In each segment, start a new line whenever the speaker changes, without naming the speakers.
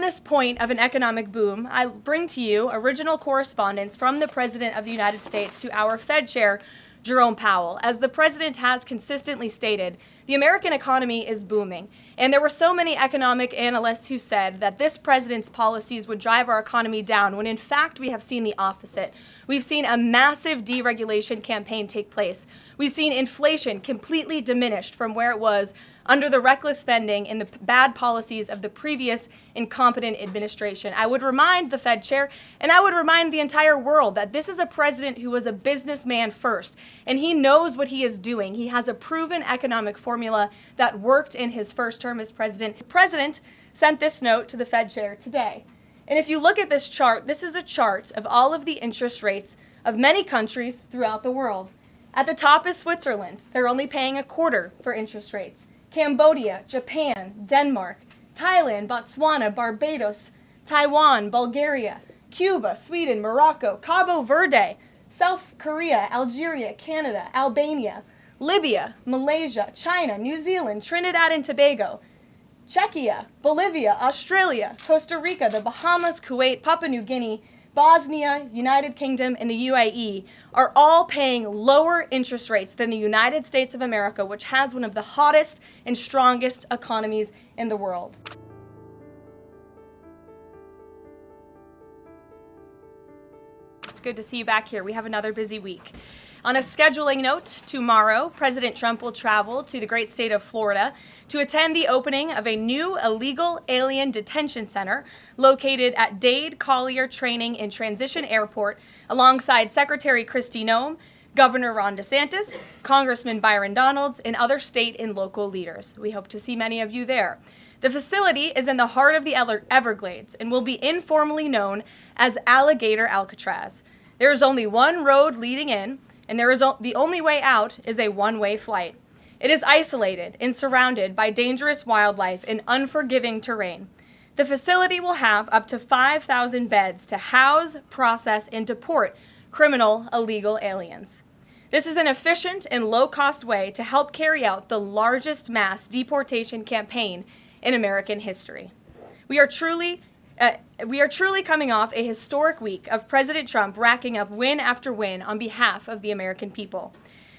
this point of an economic boom, I bring to you original correspondence from the President of the United States to our Fed Chair Jerome Powell. As the President has consistently stated, the American economy is booming. And there were so many economic analysts who said that this president's policies would drive our economy down, when in fact we have seen the opposite. We've seen a massive deregulation campaign take place. We've seen inflation completely diminished from where it was under the reckless spending and the bad policies of the previous incompetent administration. I would remind the Fed chair, and I would remind the entire world, that this is a president who was a businessman first, and he knows what he is doing. He has a proven economic formula that worked in his first term as president. The president sent this note to the Fed chair today. And if you look at this chart, this is a chart of all of the interest rates of many countries throughout the world. At the top is Switzerland. They're only paying a quarter for interest rates. Cambodia, Japan, Denmark, Thailand, Botswana, Barbados, Taiwan, Bulgaria, Cuba, Sweden, Morocco, Cabo Verde, South Korea, Algeria, Canada, Albania, Libya, Malaysia, China, New Zealand, Trinidad and Tobago, Czechia, Bolivia, Australia, Costa Rica, the Bahamas, Kuwait, Papua New Guinea, Bosnia, United Kingdom, and the UAE are all paying lower interest rates than the United States of America, which has one of the hottest and strongest economies in the world. It's good to see you back here. We have another busy week. On a scheduling note, tomorrow, President Trump will travel to the great state of Florida to attend the opening of a new illegal alien detention center located at Dade Collier Training and Transition Airport, alongside Secretary Kristi Noem, Governor Ron DeSantis, Congressman Byron Donalds, and other state and local leaders. We hope to see many of you there. The facility is in the heart of the Everglades and will be informally known as Alligator Alcatraz. There is only one road leading in, and the only way out is a one-way flight. It is isolated and surrounded by dangerous wildlife and unforgiving terrain. The facility will have up to 5,000 beds to house, process, and deport criminal illegal aliens. This is an efficient and low-cost way to help carry out the largest mass deportation campaign in American history. We are truly coming off a historic week of President Trump racking up win after win on behalf of the American people.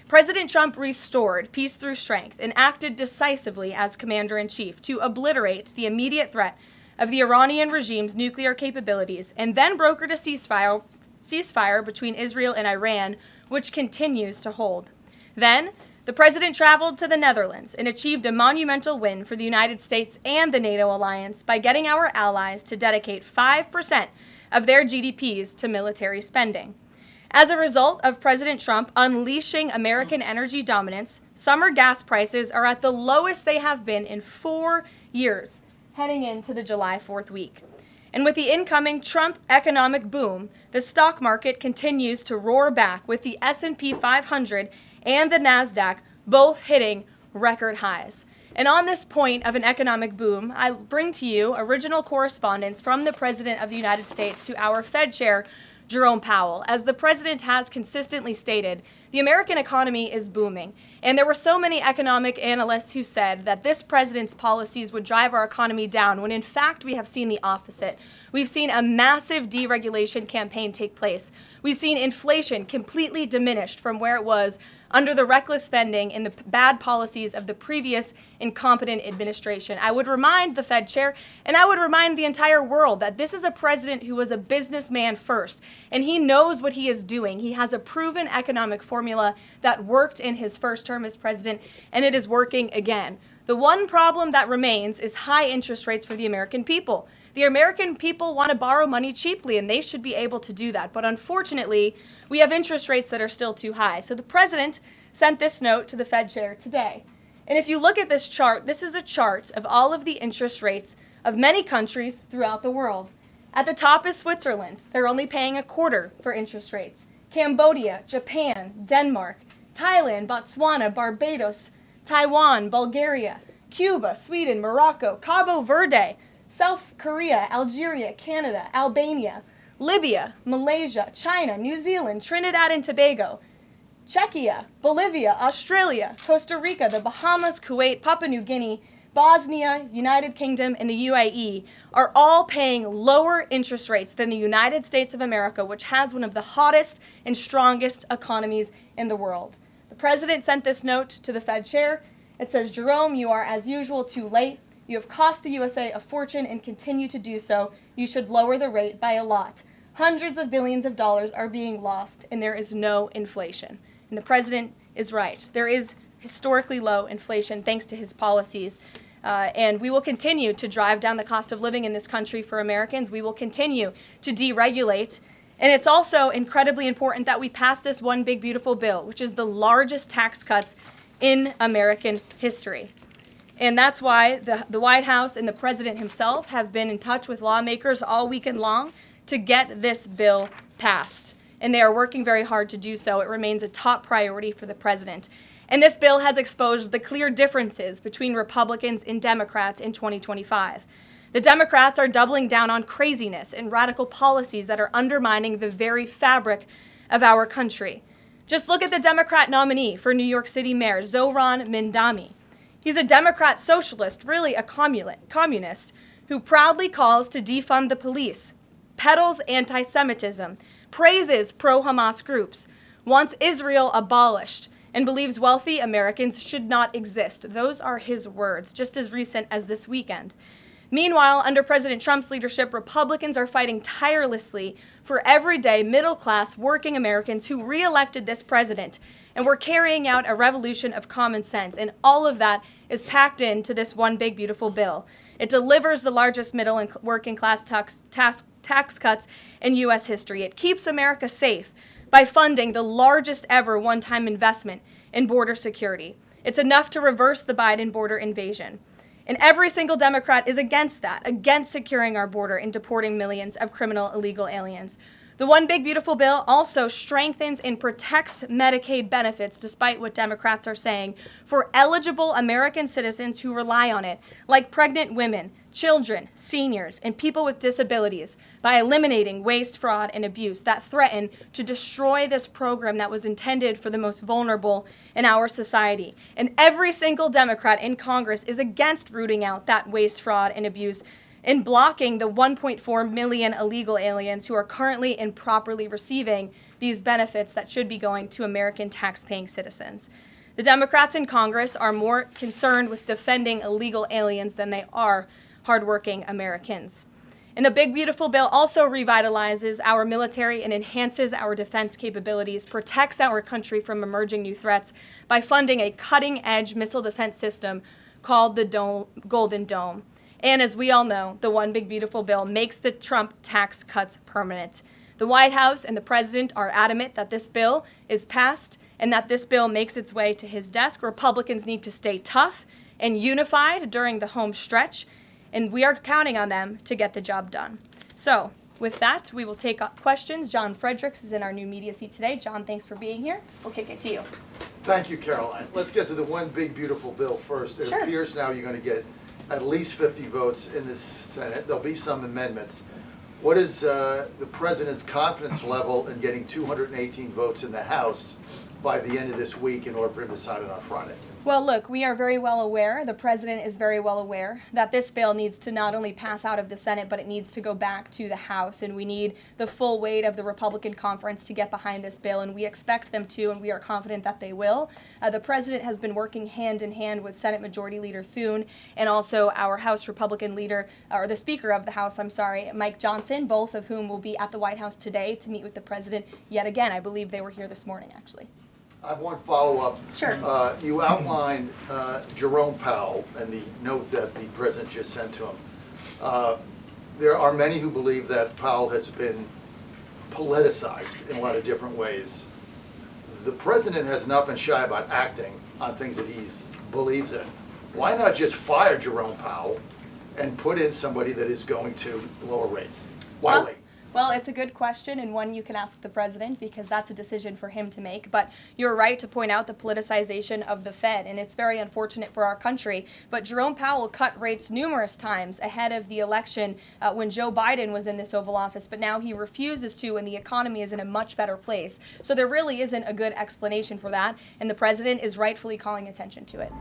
President Trump restored peace through strength and acted decisively as commander-in-chief to obliterate the immediate threat of the Iranian regime's nuclear capabilities, and then brokered a ceasefire between Israel and Iran, which continues to hold. Then, the president traveled to the Netherlands and achieved a monumental win for the United States and the NATO alliance by getting our allies to dedicate 5% of their GDPs to military spending. As a result of President Trump unleashing American energy dominance, summer gas prices are at the lowest they have been in 4 years, heading into the July 4th week. And with the incoming Trump economic boom, the stock market continues to roar back, with the S&P 500 and the NASDAQ both hitting record highs. And on this point of an economic boom, I bring to you original correspondence from the President of the United States to our Fed Chair Jerome Powell. As the President has consistently stated, the American economy is booming. And there were so many economic analysts who said that this president's policies would drive our economy down, when in fact we have seen the opposite. We've seen a massive deregulation campaign take place. We've seen inflation completely diminished from where it was under the reckless spending and the bad policies of the previous incompetent administration. I would remind the Fed chair, and I would remind the entire world, that this is a president who was a businessman first, and he knows what he is doing. He has a proven economic formula that worked in his first term as president, and it is working again. The one problem that remains is high interest rates for the American people. The American people want to borrow money cheaply, and they should be able to do that. But unfortunately, we have interest rates that are still too high. So the president sent this note to the Fed chair today. And if you look at this chart, this is a chart of all of the interest rates of many countries throughout the world. At the top is Switzerland. They're only paying a quarter for interest rates. Cambodia, Japan, Denmark, Thailand, Botswana, Barbados, Taiwan, Bulgaria, Cuba, Sweden, Morocco, Cabo Verde, South Korea, Algeria, Canada, Albania, Libya, Malaysia, China, New Zealand, Trinidad and Tobago, Czechia, Bolivia, Australia, Costa Rica, the Bahamas, Kuwait, Papua New Guinea, Bosnia, United Kingdom, and the UAE are all paying lower interest rates than the United States of America, which has one of the hottest and strongest economies in the world. The president sent this note to the Fed chair. It says, Jerome, you are as usual too late. You have cost the USA a fortune and continue to do so. You should lower the rate by a lot. Hundreds of billions of dollars are being lost and there is no inflation. And the president is right. There is historically low inflation thanks to his policies. And we will continue to drive down the cost of living in this country for Americans. We will continue to deregulate. And it's also incredibly important that we pass this one big beautiful bill, which is the largest tax cuts in American history. And that's why the White House and the president himself have been in touch with lawmakers all weekend long to get this bill passed. And they are working very hard to do so. It remains a top priority for the president. And this bill has exposed the clear differences between Republicans and Democrats in 2025. The Democrats are doubling down on craziness and radical policies that are undermining the very fabric of our country. Just look at the Democrat nominee for New York City Mayor, Zohran Mamdani. He's a Democrat socialist, really a communist, who proudly calls to defund the police, peddles anti-Semitism, praises pro-Hamas groups, wants Israel abolished, and believes wealthy Americans should not exist. Those are his words, just as recent as this weekend. Meanwhile, under President Trump's leadership, Republicans are fighting tirelessly for everyday middle-class working Americans who re-elected this president, and we're carrying out a revolution of common sense, and all of that is packed into this one big beautiful bill. It delivers the largest middle and working class tax cuts in U.S. history. It keeps America safe by funding the largest ever one-time investment in border security. It's enough to reverse the Biden border invasion. And every single Democrat is against that, against securing our border and deporting millions of criminal illegal aliens. The One Big Beautiful Bill also strengthens and protects Medicaid benefits, despite what Democrats are saying, for eligible American citizens who rely on it, like pregnant women, children, seniors, and people with disabilities, by eliminating waste, fraud, and abuse that threaten to destroy this program that was intended for the most vulnerable in our society. And every single Democrat in Congress is against rooting out that waste, fraud, and abuse and blocking the 1.4 million illegal aliens who are currently improperly receiving these benefits that should be going to American tax-paying citizens. The Democrats in Congress are more concerned with defending illegal aliens than they are hardworking Americans. And the Big Beautiful Bill also revitalizes our military and enhances our defense capabilities, protects our country from emerging new threats by funding a cutting-edge missile defense system called the Golden Dome. And as we all know, the One Big Beautiful Bill makes the Trump tax cuts permanent. The White House and the president are adamant that this bill is passed and that this bill makes its way to his desk. Republicans need to stay tough and unified during the home stretch, and we are counting on them to get the job done. So with that, we will take questions. John Fredericks is in our new media seat today. John, thanks for being here. We'll kick it to you.
Thank you, Caroline. Let's get to the One Big Beautiful Bill first. It
Sure.
appears now you're going to get at least 50 votes in the Senate. There'll be some amendments. What is the president's confidence level in getting 218 votes in the House by the end of this week in order for him to sign it on Friday?
Well, look, we are very well aware, the president is very well aware, that this bill needs to not only pass out of the Senate, but it needs to go back to the House, and we need the full weight of the Republican conference to get behind this bill, and we expect them to, and we are confident that they will. The president has been working hand in hand with Senate Majority Leader Thune and also our House Republican leader, or the Speaker of the House, Mike Johnson, both of whom will be at the White House today to meet with the president yet again. I believe they were here this morning, actually.
I have one follow-up.
Sure.
You outlined Jerome Powell and the note that the president just sent to him. There are many who believe that Powell has been politicized in a lot of different ways. The president has not been shy about acting on things that he believes in. Why not just fire Jerome Powell and put in somebody that is going to lower rates? Why wait?
Well, it's a good question, and one you can ask the president, because that's a decision for him to make. But you're right to point out the politicization of the Fed, and it's very unfortunate for our country. But Jerome Powell cut rates numerous times ahead of the election when Joe Biden was in this Oval Office, but now he refuses to, and the economy is in a much better place. So there really isn't a good explanation for that, and the president is rightfully calling attention to it.